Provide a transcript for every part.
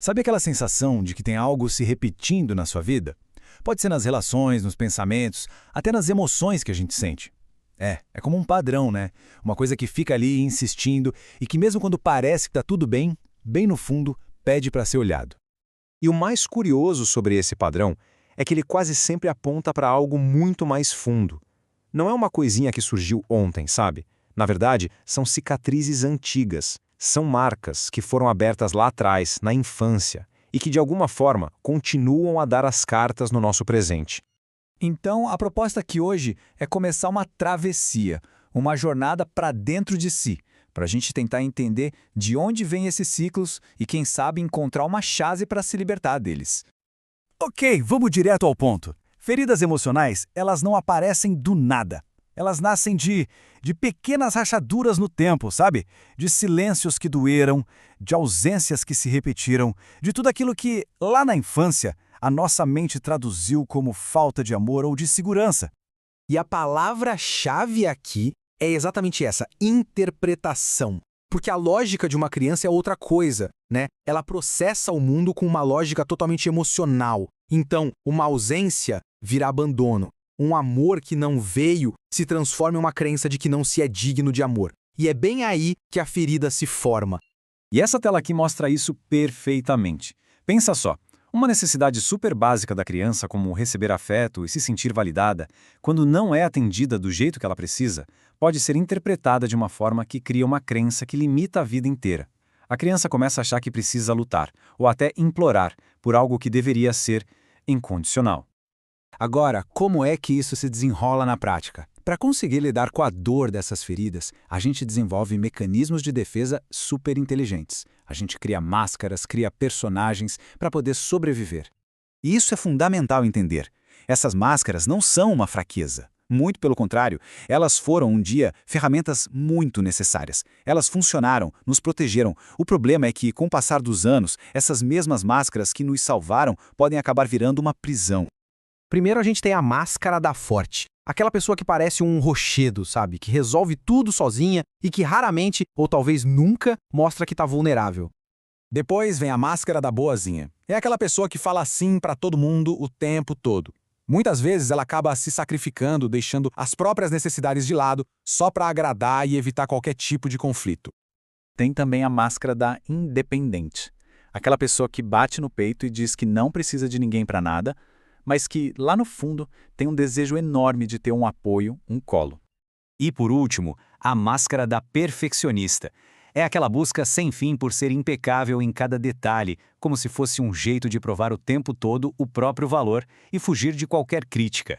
Sabe aquela sensação de que tem algo se repetindo na sua vida? Pode ser nas relações, nos pensamentos, até nas emoções que a gente sente. É como um padrão, né? Uma coisa que fica ali insistindo e que mesmo quando parece que está tudo bem, bem no fundo, pede para ser olhado. E o mais curioso sobre esse padrão é que ele quase sempre aponta para algo muito mais fundo. Não é uma coisinha que surgiu ontem, sabe? Na verdade, são cicatrizes antigas, são marcas que foram abertas lá atrás, na infância, e que de alguma forma continuam a dar as cartas no nosso presente. Então, a proposta aqui hoje é começar uma travessia, uma jornada para dentro de si, para a gente tentar entender de onde vêm esses ciclos e, quem sabe, encontrar uma chave para se libertar deles. Ok, vamos direto ao ponto. Feridas emocionais, elas não aparecem do nada. Elas nascem de pequenas rachaduras no tempo, sabe? De silêncios que doeram, de ausências que se repetiram, de tudo aquilo que, lá na infância, a nossa mente traduziu como falta de amor ou de segurança. E a palavra-chave aqui é exatamente essa, interpretação. Porque a lógica de uma criança é outra coisa, né? Ela processa o mundo com uma lógica totalmente emocional. Então, uma ausência vira abandono. Um amor que não veio se transforma em uma crença de que não se é digno de amor. E é bem aí que a ferida se forma. E essa tela aqui mostra isso perfeitamente. Pensa só, uma necessidade super básica da criança, como receber afeto e se sentir validada, quando não é atendida do jeito que ela precisa, pode ser interpretada de uma forma que cria uma crença que limita a vida inteira. A criança começa a achar que precisa lutar, ou até implorar, por algo que deveria ser incondicional. Agora, como é que isso se desenrola na prática? Para conseguir lidar com a dor dessas feridas, a gente desenvolve mecanismos de defesa super inteligentes. A gente cria máscaras, cria personagens para poder sobreviver. E isso é fundamental entender. Essas máscaras não são uma fraqueza. Muito pelo contrário, elas foram um dia ferramentas muito necessárias. Elas funcionaram, nos protegeram. O problema é que, com o passar dos anos, essas mesmas máscaras que nos salvaram podem acabar virando uma prisão. Primeiro a gente tem a máscara da forte. Aquela pessoa que parece um rochedo, sabe? Que resolve tudo sozinha e que raramente, ou talvez nunca, mostra que está vulnerável. Depois vem a máscara da boazinha. É aquela pessoa que fala sim para todo mundo o tempo todo. Muitas vezes ela acaba se sacrificando, deixando as próprias necessidades de lado, só para agradar e evitar qualquer tipo de conflito. Tem também a máscara da independente. Aquela pessoa que bate no peito e diz que não precisa de ninguém para nada, mas que, lá no fundo, tem um desejo enorme de ter um apoio, um colo. E, por último, a máscara da perfeccionista. É aquela busca sem fim por ser impecável em cada detalhe, como se fosse um jeito de provar o tempo todo o próprio valor e fugir de qualquer crítica.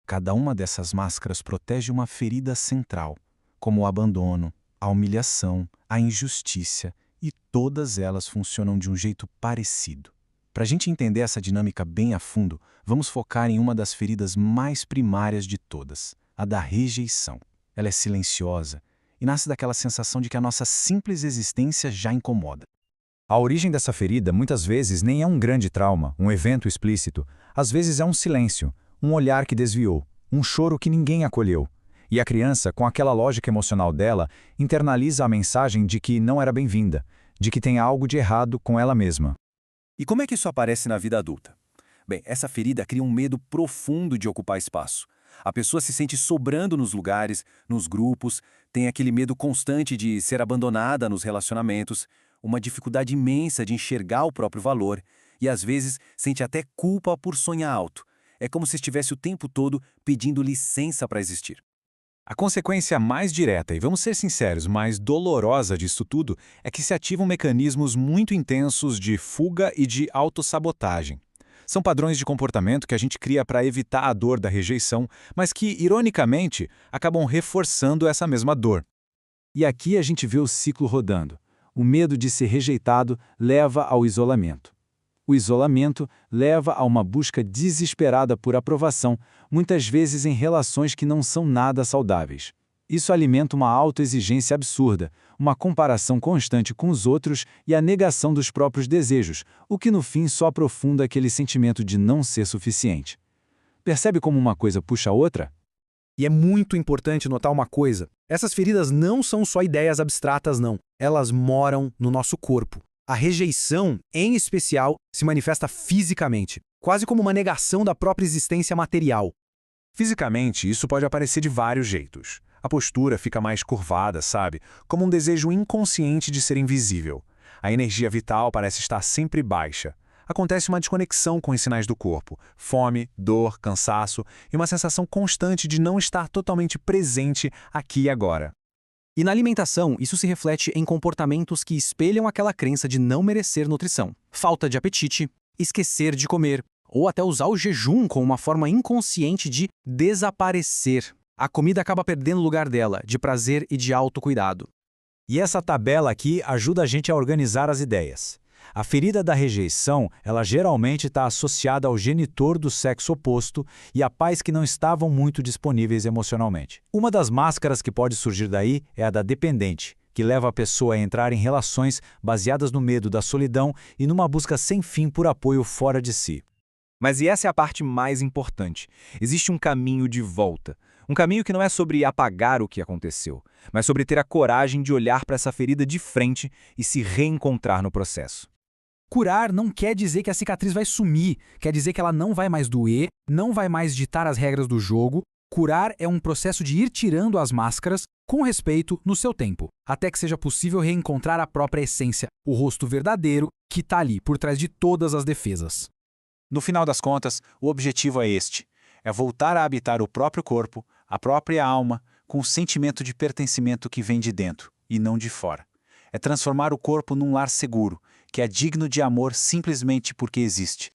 Cada uma dessas máscaras protege uma ferida central, como o abandono, a humilhação, a injustiça, e todas elas funcionam de um jeito parecido. Para a gente entender essa dinâmica bem a fundo, vamos focar em uma das feridas mais primárias de todas, a da rejeição. Ela é silenciosa e nasce daquela sensação de que a nossa simples existência já incomoda. A origem dessa ferida muitas vezes nem é um grande trauma, um evento explícito. Às vezes é um silêncio, um olhar que desviou, um choro que ninguém acolheu. E a criança, com aquela lógica emocional dela, internaliza a mensagem de que não era bem-vinda, de que tem algo de errado com ela mesma. E como é que isso aparece na vida adulta? Bem, essa ferida cria um medo profundo de ocupar espaço. A pessoa se sente sobrando nos lugares, nos grupos, tem aquele medo constante de ser abandonada nos relacionamentos, uma dificuldade imensa de enxergar o próprio valor e, às vezes, sente até culpa por sonhar alto. É como se estivesse o tempo todo pedindo licença para existir. A consequência mais direta e, vamos ser sinceros, mais dolorosa disso tudo é que se ativam mecanismos muito intensos de fuga e de autossabotagem. São padrões de comportamento que a gente cria para evitar a dor da rejeição, mas que, ironicamente, acabam reforçando essa mesma dor. E aqui a gente vê o ciclo rodando. O medo de ser rejeitado leva ao isolamento. O isolamento leva a uma busca desesperada por aprovação, muitas vezes em relações que não são nada saudáveis. Isso alimenta uma autoexigência absurda, uma comparação constante com os outros e a negação dos próprios desejos, o que no fim só aprofunda aquele sentimento de não ser suficiente. Percebe como uma coisa puxa a outra? E é muito importante notar uma coisa. Essas feridas não são só ideias abstratas, não. Elas moram no nosso corpo. A rejeição, em especial, se manifesta fisicamente, quase como uma negação da própria existência material. Fisicamente, isso pode aparecer de vários jeitos. A postura fica mais curvada, sabe? Como um desejo inconsciente de ser invisível. A energia vital parece estar sempre baixa. Acontece uma desconexão com os sinais do corpo, fome, dor, cansaço e uma sensação constante de não estar totalmente presente aqui e agora. E na alimentação, isso se reflete em comportamentos que espelham aquela crença de não merecer nutrição. Falta de apetite, esquecer de comer, ou até usar o jejum como uma forma inconsciente de desaparecer. A comida acaba perdendo o lugar dela, de prazer e de autocuidado. E essa tabela aqui ajuda a gente a organizar as ideias. A ferida da rejeição, ela geralmente está associada ao genitor do sexo oposto e a pais que não estavam muito disponíveis emocionalmente. Uma das máscaras que pode surgir daí é a da dependente, que leva a pessoa a entrar em relações baseadas no medo da solidão e numa busca sem fim por apoio fora de si. Mas e essa é a parte mais importante. Existe um caminho de volta. Um caminho que não é sobre apagar o que aconteceu, mas sobre ter a coragem de olhar para essa ferida de frente e se reencontrar no processo. Curar não quer dizer que a cicatriz vai sumir, quer dizer que ela não vai mais doer, não vai mais ditar as regras do jogo. Curar é um processo de ir tirando as máscaras com respeito no seu tempo, até que seja possível reencontrar a própria essência, o rosto verdadeiro que está ali por trás de todas as defesas. No final das contas, o objetivo é este: é voltar a habitar o próprio corpo, a própria alma, com o sentimento de pertencimento que vem de dentro e não de fora. É transformar o corpo num lar seguro, que é digno de amor simplesmente porque existe.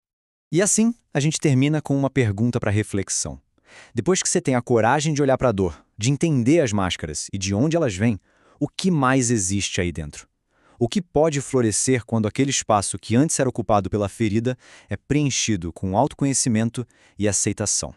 E assim, a gente termina com uma pergunta para reflexão. Depois que você tem a coragem de olhar para a dor, de entender as máscaras e de onde elas vêm, o que mais existe aí dentro? O que pode florescer quando aquele espaço que antes era ocupado pela ferida é preenchido com autoconhecimento e aceitação?